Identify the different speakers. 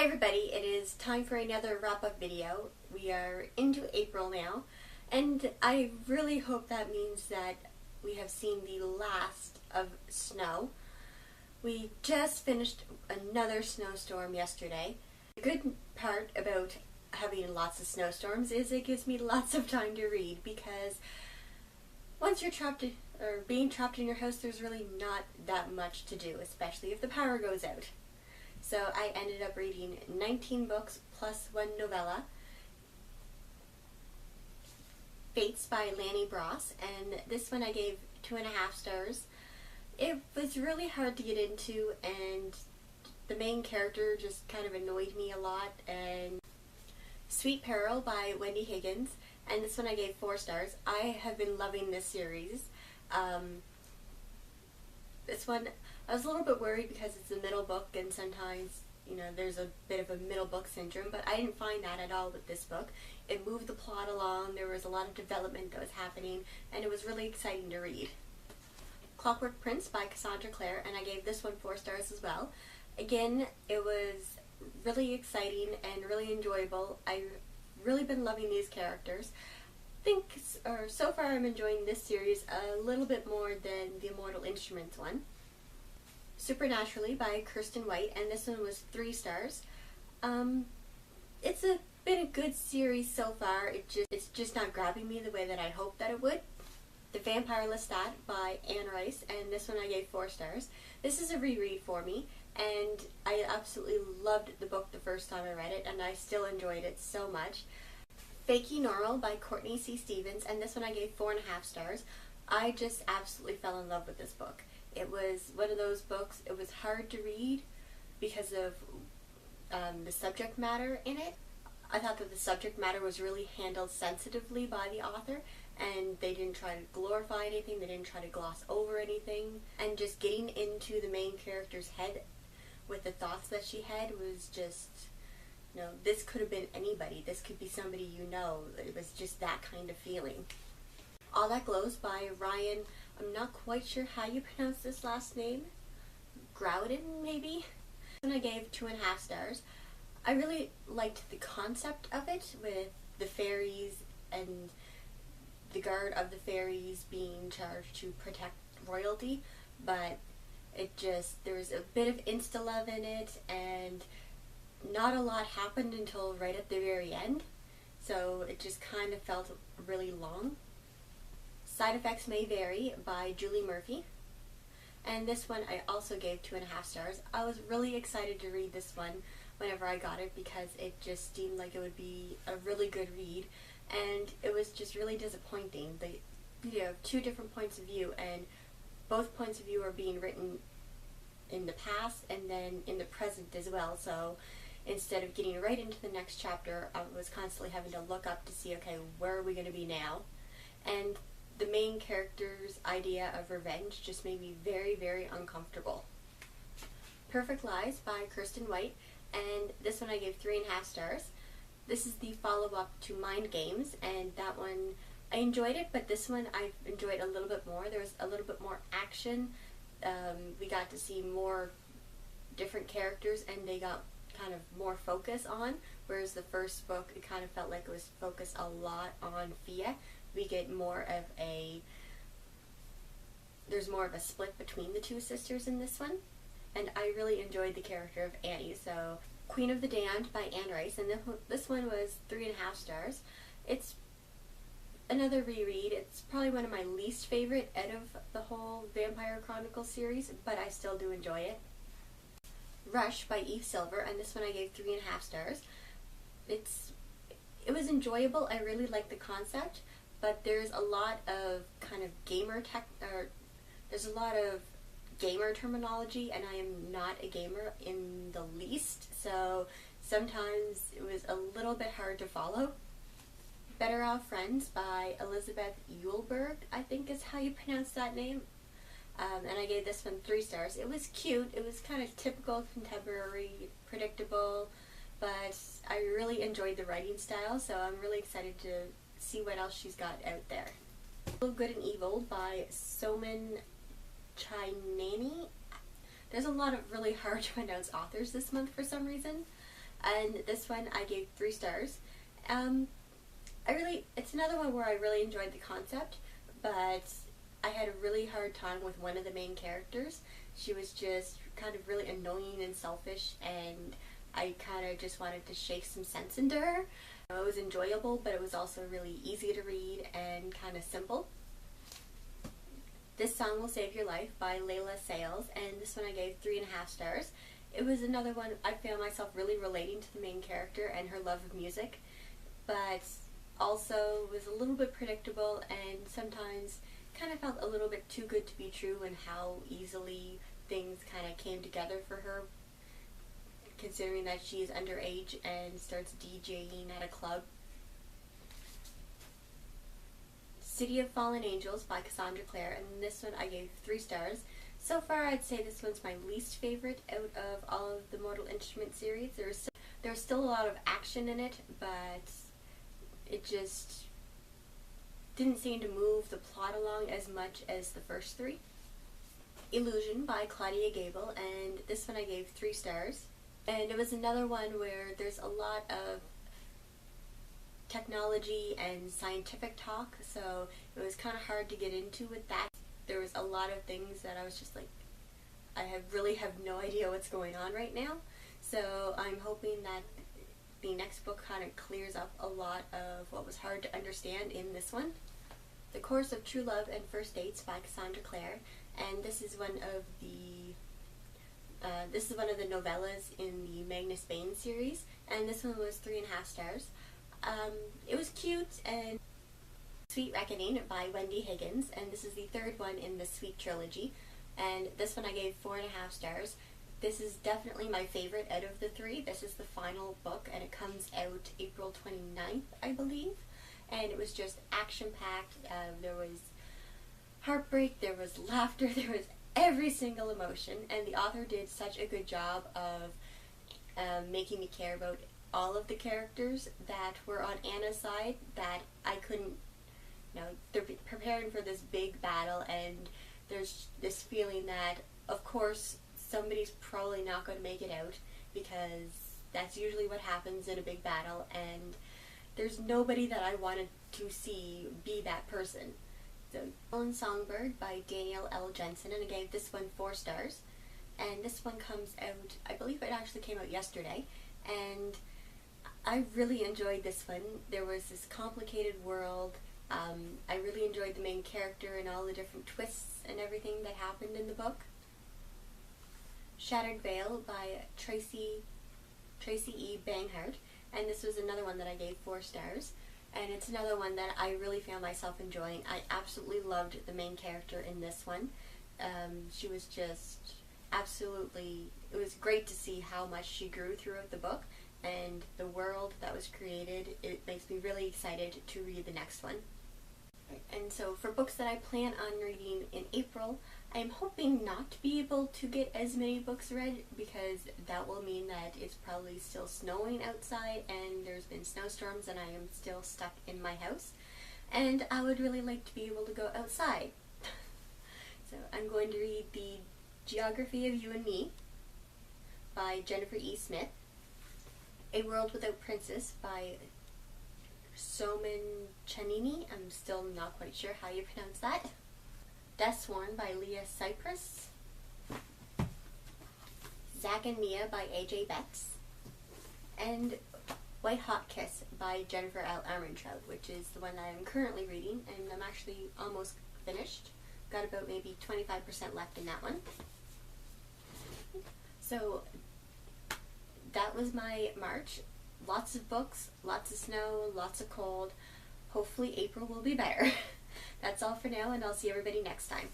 Speaker 1: Hi everybody, it is time for another wrap-up video. We are into April now, and I really hope that means that we have seen the last of snow. We just finished another snowstorm yesterday. The good part about having lots of snowstorms is it gives me lots of time to read, because once you're being trapped in your house, there's really not that much to do, especially if the power goes out. So I ended up reading 19 books plus one novella. Fates by Lanie, and this one I gave 2.5 stars. It was really hard to get into, and the main character just kind of annoyed me a lot. And Sweet Peril by Wendy Higgins, and this one I gave 4 stars. I have been loving this series. This one, I was a little bit worried because it's a middle book, and sometimes, you know, there's a bit of a middle book syndrome, but I didn't find that at all with this book. It moved the plot along, there was a lot of development that was happening, and it was really exciting to read. Clockwork Prince by Cassandra, Clare, and I gave this one 4 stars as well. Again, it was really exciting and really enjoyable. I've really been loving these characters. So far I'm enjoying this series a little bit more than the Immortal Instruments one. Supernaturally by Kirsten, and this one was 3 stars. It's been a good series so far. It's just not grabbing me the way that I hoped that it would. The Vampire Lestat by Anne Rice, and this one I gave 4 stars. This is a reread for me, and I absolutely loved the book the first time I read it, and I still enjoyed it so much. Fakey Normal by Courtney C. Stevens, and this one I gave 4.5 stars. I just absolutely fell in love with this book. It was one of those books, it was hard to read because of the subject matter in it. I thought that the subject matter was really handled sensitively by the author, and they didn't try to glorify anything, they didn't try to gloss over anything, and just getting into the main character's head with the thoughts that she had was just, you know, this could have been anybody. This could be somebody you know. It was just that kind of feeling. All That Glows by Ryan, I'm not quite sure how you pronounce this last name. Graudin, maybe? And I gave 2.5 stars. I really liked the concept of it, with the fairies and the guard of the fairies being charged to protect royalty, but there was a bit of insta-love in it, and not a lot happened until right at the very end, so it just kind of felt really long. Side Effects May Vary by Julie Murphy, and this one I also gave 2.5 stars. I was really excited to read this one whenever I got it, because it just seemed like it would be a really good read, and it was just really disappointing. You have 2 different points of view, and both points of view are being written in the past and then in the present as well, so instead of getting right into the next chapter, I was constantly having to look up to see, okay, where are we going to be now? And the main character's idea of revenge just made me very, very uncomfortable. Perfect Lies by Kirsten, and this one I gave 3.5 stars. This is the follow-up to Mind Games, and that one, I enjoyed it, but this one I enjoyed a little bit more. There was a little bit more action. We got to see more different characters, and they got kind of more focus on, whereas the first book, it kind of felt like it was focused a lot on Fia. We get more of there's more of a split between the 2 sisters in this one, and I really enjoyed the character of Annie. So Queen of the Damned by Anne Rice, and this one was 3.5 stars. It's another reread. It's probably one of my least favorite out of the whole Vampire Chronicles series, but I still do enjoy it. Rush by Eve Silver, and this one I gave 3.5 stars. It was enjoyable. I really liked the concept, but there's a lot of kind of there's a lot of gamer terminology, and I am not a gamer in the least, so sometimes it was a little bit hard to follow. Better Off Friends by Elizabeth Eulberg, I think is how you pronounce that name. And I gave this one 3 stars. It was cute. It was kind of typical, contemporary, predictable, but I really enjoyed the writing style, so I'm really excited to see what else she's got out there. Good and Evil by Soman, Chainani. There's a lot of really hard to pronounce authors this month for some reason. and this one I gave 3 stars. It's another one where I really enjoyed the concept, but I had a really hard time with one of the main characters. She was just kind of really annoying and selfish, and I kind of just wanted to shake some sense into her. It was enjoyable, but it was also really easy to read and kind of simple. This Song Will Save Your Life by Leila, and this one I gave 3.5 stars. It was another one I found myself really relating to the main character and her love of music, but also was a little bit predictable and sometimes kind of felt a little bit too good to be true and how easily things kind of came together for her, considering that she is underage and starts DJing at a club. City of Fallen Angels by Cassandra, Clare, and this one I gave 3 stars. So far I'd say this one's my least favorite out of all of the Mortal Instruments series. There's still a lot of action in it, but it just didn't seem to move the plot along as much as the first 3. Elusion by Claudia, Gabel, and this one I gave 3 stars. And it was another one where there's a lot of technology and scientific talk, so it was kind of hard to get into with that. There was a lot of things that I was just like, I really have no idea what's going on right now. So I'm hoping that the next book kind of clears up a lot of what was hard to understand in this one. The Course of True Love and First Dates by Cassandra, Clare, and this is one of the novellas in the Magnus Bane series, and this one was 3.5 stars. It was cute. And Sweet Reckoning by Wendy, Higgins, and this is the 3rd one in the Sweet trilogy, and this one I gave 4.5 stars. This is definitely my favorite out of the 3. This is the final book, and it comes out April 29th, I believe, and it was just action-packed. There was heartbreak, there was laughter, there was every single emotion, and the author did such a good job of making me care about all of the characters that were on Anna's side that I couldn't. They're preparing for this big battle, and there's this feeling that, of course, somebody's probably not going to make it out, because that's usually what happens in a big battle, and there's nobody that I wanted to see be that person. So, Ellen Songbird by Daniel L. Jensen, and I gave this one 4 stars. And this one comes out, I believe it actually came out yesterday, and I really enjoyed this one. There was this complicated world. I really enjoyed the main character and all the different twists and everything that happened in the book. Shattered Veil by Tracy E. Banghart, and this was another one that I gave 4 stars. And it's another one that I really found myself enjoying. I absolutely loved the main character in this one. She was just absolutely, it was great to see how much she grew throughout the book, and the world that was created, it makes me really excited to read the next one. And so for books that I plan on reading in April, I'm hoping not to be able to get as many books read, because that will mean that it's probably still snowing outside and there's been snowstorms and I am still stuck in my house. And I would really like to be able to go outside. So I'm going to read The Geography of You and Me by Jennifer E. Smith, A World Without Princess by Soman Chainani. I'm still not quite sure how you pronounce that. Death Sworn by Leah Cypress, Zack and Mia by A.J. Betts, and White Hot Kiss by Jennifer L. Armentrout, which is the one that I'm currently reading, and I'm actually almost finished. Got about maybe 25% left in that one. So that was my March. Lots of books, lots of snow, lots of cold. Hopefully April will be better. That's all for now, and I'll see everybody next time.